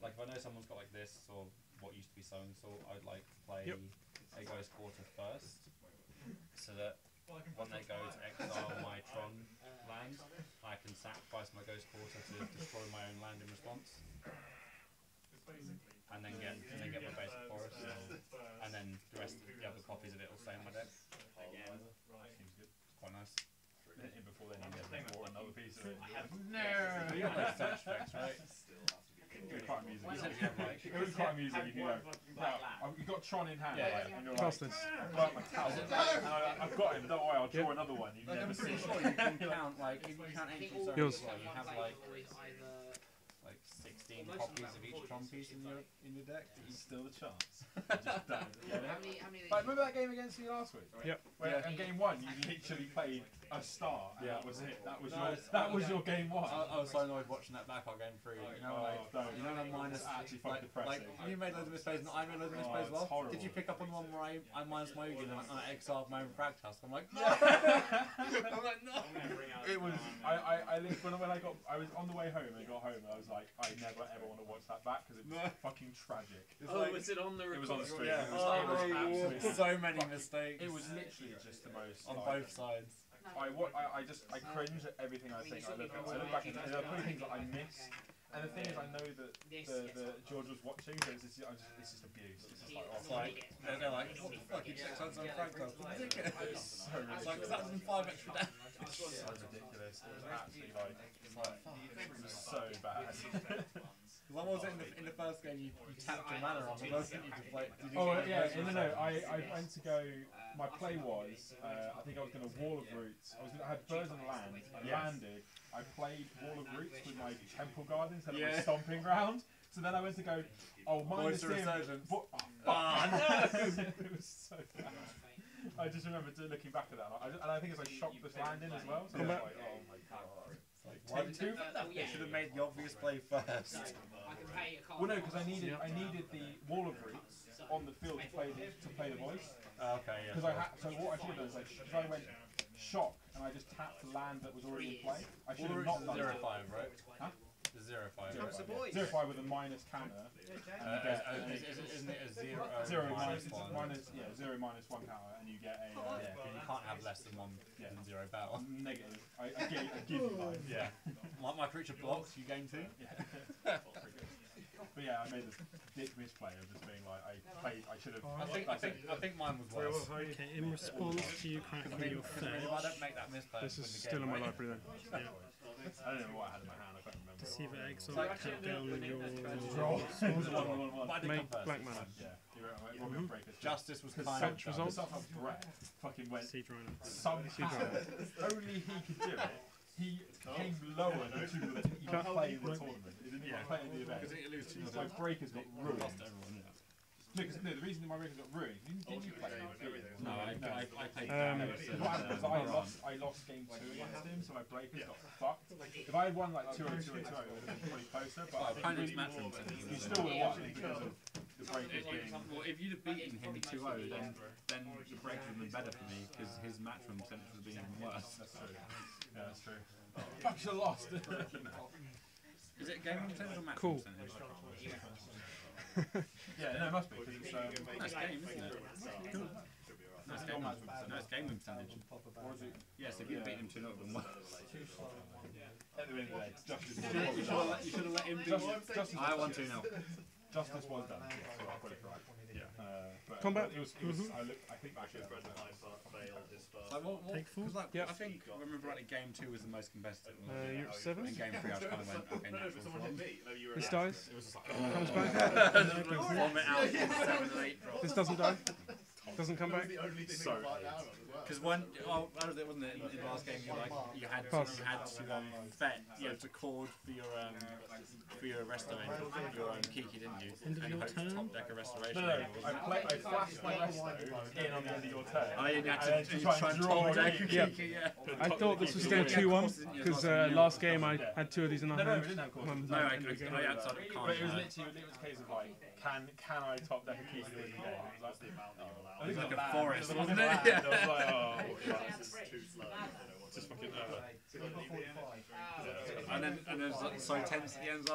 like if I know someone's got like this or what used to be sowing salt, I'd like play a Ghost Quarter first, so that when they go to exile my Tron land, I can sacrifice my Ghost Quarter to destroy my own land in response, and then get my basic forest, and then the rest of the other copies of it will stay in my deck. Seems good. It's quite nice. Before then, you get more another piece of it. You got those search effects, right? It was quite amusing. You said you have like. It was quite amusing if you go, wow, you've got Tron in hand, Yeah, right? yeah. And you're Cast like, this. well, my tower. I've got him, don't worry, I'll draw another one. You've Like never I'm pretty seen sure you can count like if you count ancient zones Yours. as well, you have like 16 copies of each Tron piece in your deck. There's still a chance. Just don't. How many Like, remember that game against you last week? Yep. Where in game 1 you literally played a star and Yeah. that was it. That was No, your game 1. I was so annoyed watching that back on game 3. You know, like don't. you know, that minus It's actually like, fucking like depressing. you made loads of misplays and I made loads of misplays as it's well. horrible. Did you pick up on the one where I minus my Ugin and I exiled my own Fractus? I'm like, no. I'm like, no. It was. I was on the way home and I got home and I was like, I never ever want to watch that back because it was fucking tragic. Oh, was it on the It was on the recording? stream. Yeah. It was absolutely. So many mistakes. It was literally just the most. on like, both sides. I cringe at everything I think. I look back and there are probably things that I miss. And the thing is, I know that the George was watching, so it's just abuse. It's just like, It's like they're like, what the fuck? You just exiled some Fractus. Ridiculous. It's like that was 5 extra damage. It's so ridiculous. It was absolutely like, it was so bad. When was it in the first game you tapped your mana on? The first thing you just like. Did you Oh yeah, no. I went to go. My play was I think I was going to Wall of Roots. I had birds on land. I landed. I played Wall of Roots with my Temple Guard instead of my stomping ground. So then I went to go. Oh, minus him. Resurgence. Oh, no! It was so bad. I just remember looking back at that, and I think it's like shocked this landing as well. So I was like, oh my god. Why did you? They should have made the obvious play first. Well, no, because I needed the Wall of Roots on the field to play the voice. Okay, yeah. Because so what I should have done is I went shock and I just tapped the land that was already in play. I should have not done 0-5, that. right? Huh? The 0-5. 0-5 with a minus counter. Isn't it a 0 minus minus 1? zero minus 1 counter, and you get a Yeah, you can't have less than 1 than 0 battle. negative. I give you 5. Yeah. My creature blocks, you gain 2. Yeah. But yeah, I made this dick misplay of just being like, I should have. I think mine was worse. Okay, in response to you cracking your If fetch, I don't make that misplay, This is win the still game, in my right? library then. I don't know what I had in my hand. I can't remember. see the exile So actually cut I ended up down winning your that tragedy. Draw. It was a 1-1-1. But I did Make come first. black mana. Yeah, you're right. Robin Breaker's Justice was because kind of Fetch result. Stuff of breath fucking went Siege Rhino. somehow. Only he could do it. He came lower than two that didn't even play in the tournament. He didn't even play in the event. So my breakers got ruined. No, the reason my breakers got ruined, didn't you play? No, I played What happened was I lost game 2 against him, so my breakers got fucked. If I had won like 2-0, 2-0, 2-0, it would have been pretty closer. But I think match you still would have won because of the break is being. Well, if you'd have beaten him 2-0, then the break would have been better for me because his match run percentage would have been even worse. That's true. Yeah, that's true. Fuck, you lost. Is it game percentage or match Cool. percentage? Yeah, no, it must be because it's. That's game, isn't it? No, it's game. No, it's game win percentage. Yes, if you beat him 2-0, then what? At the end of the day, justice. You should have let him beat you. I won 2-0. Justice was done. So I got it right. Yeah. But Combat. It was. I think back at Take 4. Like, Yep. I think I remember right, game 2 was the most competitive. You're at 7. And game 3 I just kind of went, okay, natural form. This dies. It was just like, Comes back. vomit out 7 and 8 drops. This doesn't die. Doesn't come back. so. Because one, oh, that was it, wasn't it? In the last game, you had to bet, you had to call for your resto, your Kiki, didn't you? End of and your hope turn? top deck a restoration. No, I flashed my resto in on the end of your turn. Oh, you had to try and top deck a Yeah. Kiki, yeah. I thought this was still 2-1 because last game I had 2 of these in our No, we hand. didn't have courses. No, I outside But it was literally a case of like, can I top deck a key to win the game? It was like a forest, wasn't it? I Yeah. was like, oh, Just fucking And then it was like so tense at the end.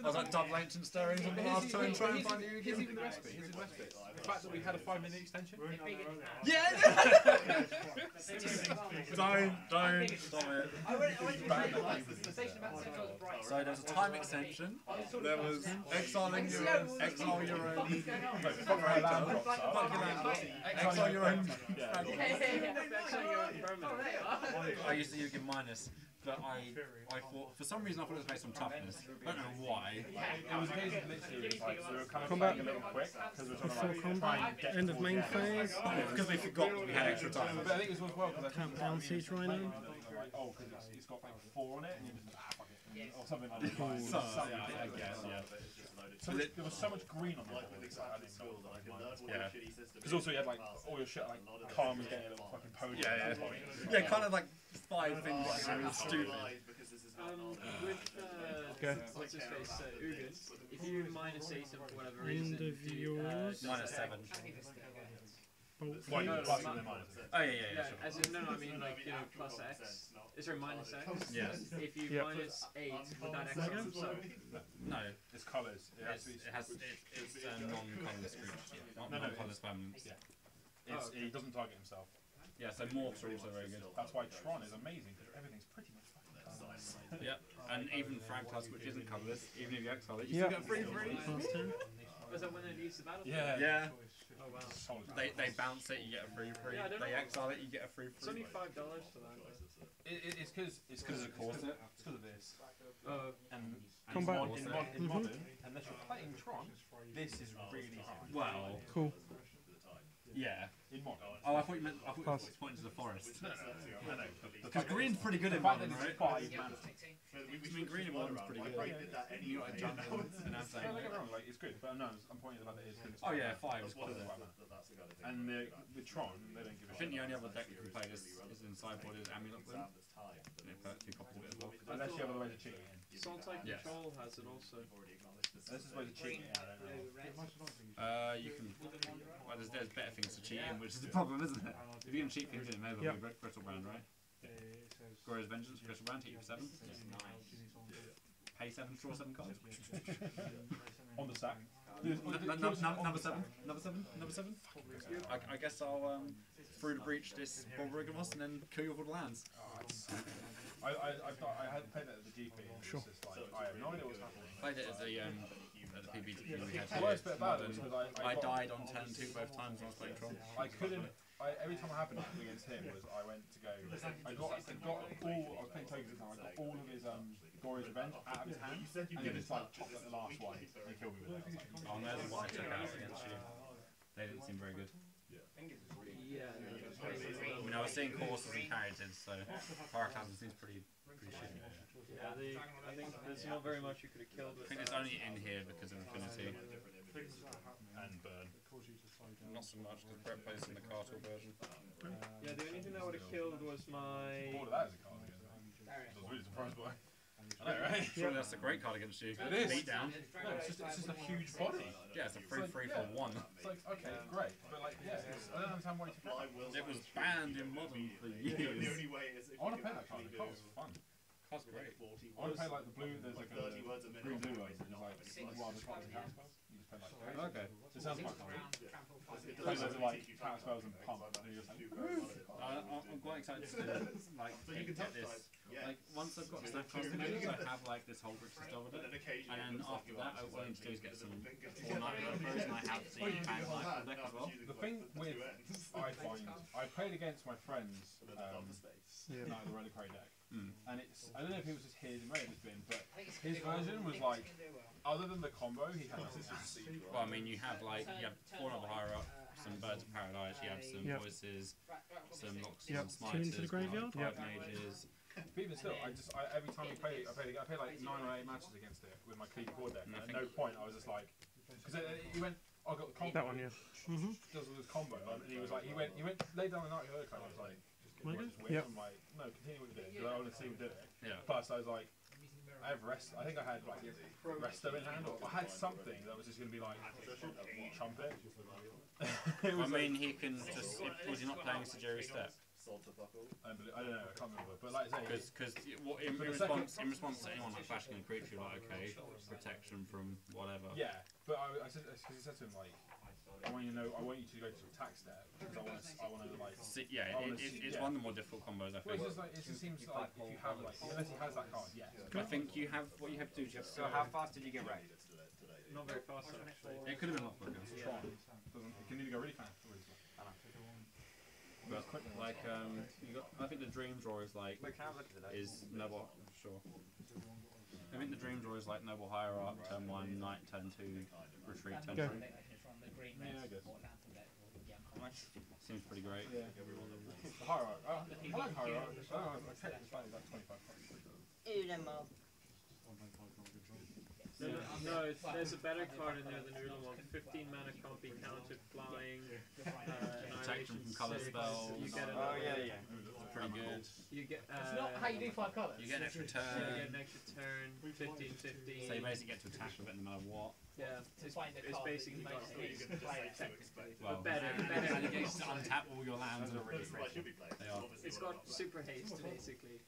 I was like double ancient stirrings on the last turn, trying to find you. Here's even the recipe. Here's his recipe. The fact that we had a 5-minute extension. Yeah. Don't stop it. So there was a time extension. There was exile your own. Exile your own. I used to use a minus, but I thought for some reason I thought it was based on toughness. I don't know why. It was a case of literally like we were kind of Combat. playing a little quick because we were Before trying to like try and get End of main phase. Because we forgot that we had extra time. But I think it was well because I think Countdown siege rhino. like, oh, because it's got like 4 on it, and you just fuck it, or something like that. I guess, yeah. So there was so much green on the board. I didn't know. Yeah. Because also you had like all your shit like Calm was getting a little fucking podium. Yeah, kind of like 5 things that are stupid. What's his face, Ugin, if you -8 and for whatever reason, End of yours. -7. Bolt Why phase. plus and minus? Oh yeah, sure. as in, no, I mean like, you know, plus X. Is there minus X? Yeah. If you Yep. -8, would that X on himself? No, It's colours. it's non-colourless creature. Non-colourless permanents. He doesn't target himself. Yeah, so morphs are also very good. That's why Tron is amazing because everything's pretty much fucking colourless. Yep, and even Fragtas, which isn't colourless, even if you exile it, you still get free. Last turn. Was that when it leaves the battlefield? Yeah. Oh wow. They bounce it, you get a free. Yeah, I don't They know. exile it, you get a free. It's only $5 for that. It's because of course it's because of this. And Combat. in modern, unless you're playing Tron, this is really hard. Well, Cool. yeah. In modern. Oh, I thought you were Pass. pointing to the forest. No. Because green's pretty good in The fact that modern, it's right? 5 mana. I mean, green in modern's pretty good. You got a jungle and Don't get Aztec. me wrong, like it's good, but no, I'm pointing to the fact that it's good. Oh yeah, 5 is cool. And with Tron, they don't give a I shit. think the only other deck you can play is in sideboard is Amulet Bloom. And it put 2 copies of it as well. Unless you have other ways of cheating in. Sultai Yes. Control has it also. This is ways of cheating in, I don't know. You can. Well, there's better things to cheat in, which is the problem, isn't it? If you can cheat things in, it may as well be Crystal Brand, right? Glorious Vengeance, Crystal Brand, hit you for 7. Pay 7, draw 7 cards. On the stack. Number 7. I guess I'll through the breach this Borborygamos and then kill you with all the lands. I had played that at the GP. And it's just like, I have no idea what's happening. Played it at the PBT we had The worst bit about it was because I died on turn 2 both times when I was playing Tron. I couldn't. Every time I happened against him was I went to go. I got all. I was playing tokens now. I got all of his Glorious Revenge out of his hand, and he just like chopped at the last one and killed me with it. Oh, and there's what I took out against you. They didn't seem very good. Yeah. I mean, I was seeing courses and carriages, so Paracasm seems pretty shitty. Yeah, I think there's not very much you could have killed I with think it's only in here because of Infinity. And burn. Not so much because Brett plays in the Cartel version. Yeah, the only thing that would have killed was my... All of that is a card again. I was really surprised by. I know, right? Surely that's a great card against you. It is. Beat down. No, it's just a huge body. Yeah, it's a 3/3 for 1. It's like, okay, great. But like, yeah, I don't understand why you took it. It was banned in Modern for years. The only way is if I want to you play that card. actually The card's fun. Card's great. I want to play like the blue, there's like a 30 words a minute. green blue one. It's like one of the cards in counter spells. You just play like Okay. it sounds quite fun. It Play doesn't loads of like counter spells and pump, and you're just like, I'm quite excited to like get this. Like once I've got Snapcast together, I have like this whole Grixis stuff with it, and then after that, what I need to do is get some 4 night logos, and I have the band light deck as well. the thing with I find I played against my friends Night of the Reliquary deck, and it's I don't know if it was just his, it may have just been, but his version was like other than the combo he had. Well, I mean, you have 4 level higher up, some Birds of Paradise, you have some Voices, some Locks, some Smiters, Tune to the graveyard. 5 Mages. But even still, every time we played, I played like 9 or 8 matches against it with my Cleavy board deck. And at no point I was just like, because he went, I got the combo. That one, yeah. Does all this combo, and he was like, he went laid down the night the other time. I was like, just win. I'm like, no, continue what you did, because I want to see him do it. Yeah. Plus, I was like, I have rest. I think I had like resto in hand, or I had something that was just going to be like trumpet. I mean, he can just. Was he not playing Sajiri Step? I don't know. I can't remember. But like I say, Because in response to anyone like flashing a creature, you're like, okay, protection from whatever. yeah. But I said, because he said to him like, I want you to go to attack step because I want to like. It's one of the more difficult combos I Well, think. it just seems like if you have like unless he has that card, yeah. I think you have what you have to do. Just So how fast did you get wrecked? Not very fast actually. it could have been a lot quicker. It can either go really fast or really slow. But like I think the Dream Draw is like is noble. Sure. I think the Dream Draw is like noble higher up, turn 1, knight, turn 2, retreat, turn 3. Yeah, I guess. Seems pretty great. Yeah. Higher up. I like higher up. I checked the slightly like 25. No, there's a better card in there than Ulamog. 15 mana can't be countered, flying, Protection from colour 6, spells. you get Pretty good. You get It's not how you do 5 colours. You get an extra you turn. get an extra turn, 15/15. So you basically get to attack with it no matter what. Yeah, it's basically got technically. Well, But better. and you get to untap all your lands and really they are. It's got super haste basically.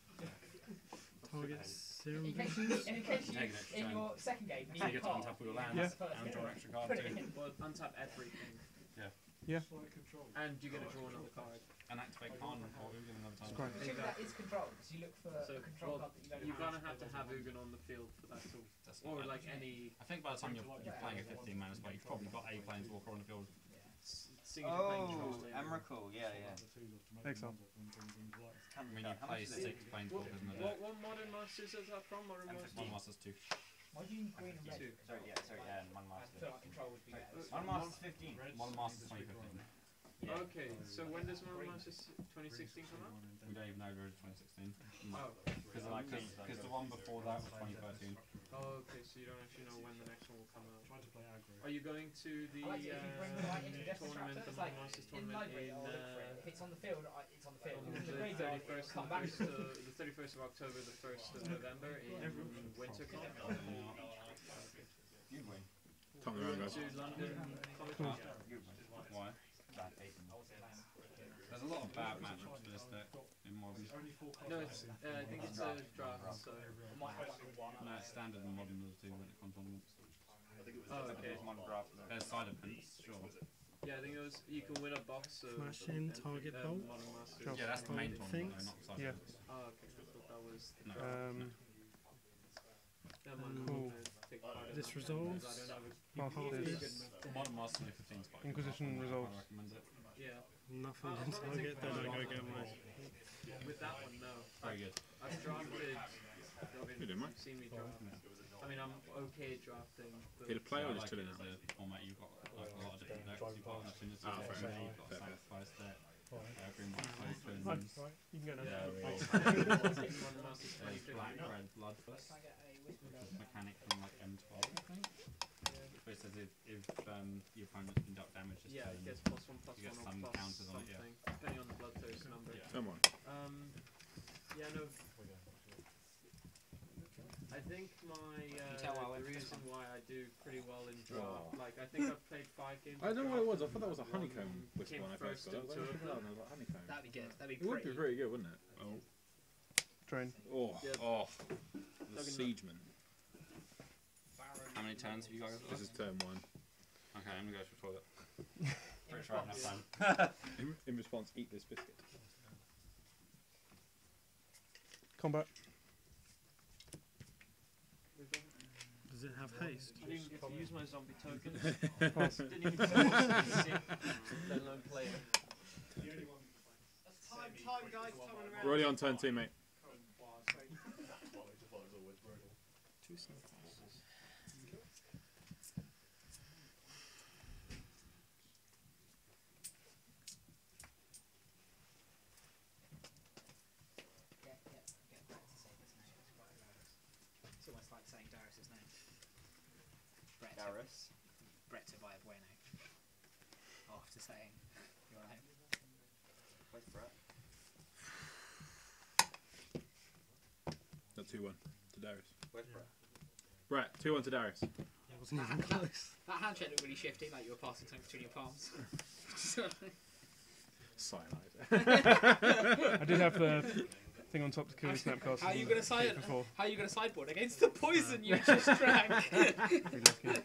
Target 0 In case visions. you, Take an extra in turn. your second game, So need you a get to card. untap all your lands and draw an extra card Put it too. in. Well, untap everything. Yeah. And you get to draw another card. And activate Khan or Ugin another time. Great. Assuming that is control, because you look for So, a control well, card that you don't you're have. gonna have Ugin on the field for that to, That's or not bad. like any I think by the time you're playing a 15 mana spell, you've probably got a planeswalker on the field. seeing if you're playing Oh, Trolls. Emrakul, yeah. Excellent. I mean, you play 6 planeswalkers in a deck. What modern masters is that from? Modern One masters. Masters 2. Why do you need green and red? Sorry, and one I master. feel like control would be better. One master's 15. One Masters 2015. Okay, so when does Modern Masters 2016 come out? We don't even know there is 2016. Oh, Because the one before that was 2013. oh, okay, so you don't actually know when the next one will come out. Are you going to the I like it if you bring the light into Death tournament, Distractor. the It's Modern like Masters in tournament library, in I'll look for it. If it's on the field, it's on the field. If it's in the the graveyard, 31st come back. the 31st of October, the 1st of November in WinterCon You'd win. Tongue around, guys. to London Comic Cool. Con. Why? There's a lot of bad matchups for this deck in Modern. No, it's I think it's a draft. So No, it's standard in Modern as too when it comes tournaments. oh, okay. There's side events, sure. Yeah, I think it was you can win a box of Smash in, target bolt. Modern Masters. Drop. Yeah, that's the main tournament, Things? though, not side Yeah. events. Oh, okay. I thought that was the No. draft. That might not Cool. take part in This that, resolves. because I don't know I'll hold if- this. Modern Masters 2015 is quite Inquisition good. resolves. I recommend it. Yeah, Nothing on target, then I go get my. with that one, no. Very good. I've drafted. You didn't, mate? You've seen me draft. I mean, I'm okay drafting. But Here to play or I just like chilling it out? as a format. You've got like a lot of different decks. You've got Affinity, Ah, fair enough. you've got Fair, fair. Sacrifice deck, Green White Tokens. Right, you can go now. Yeah, Modern Masters there's 2015. Black Red Bloodlust, Can I get a whisper which bell? is a mechanic from like M12, I think. Which says if your opponent can deduct damage this Yeah, turn, it gets +1/+1 You get or some plus counters on it, yeah. something, depending on the bloodthirst number. Come on. Yeah, no. I think tell why I the went for this reason one? why I do pretty well in draft, like I think I've played 5 games. I don't know what it was. I thought that was a One honeycomb whisper came when I first first got it. I was in like, two of "Oh, no, like honeycomb." That'd be good. That'd be It would be pretty. pretty good, wouldn't it? Oh, Train. oh, Yeah. oh. The Talking siegeman. How many turns have you guys got? This is turn 1. Okay, I'm gonna go to the toilet. In Pretty sure I have response. enough time. In response, eat this biscuit. Combat. Does it have haste? I didn't even get to use my zombie tokens. Pass. Didn't even get to use it, let alone play it. Time, guys. Time on around. We're already on turn 2, mate. Two sacrifices. Get Brett to say his name. It's quite hilarious. It's almost like saying Darius's name. Brett. Darius. Brett to buy a bueno. After saying your name. Where's Brett? Not 2-1 to Darius. Where's Brett? Right, 2-1 to Darius. It wasn't even close. That handshake looked really shifty, like you were passing something between your palms. Cyanide. I did have the thing on top to kill the snapcast. How are you gonna side? Before. How are you gonna sideboard against the poison you just drank? Be lucky.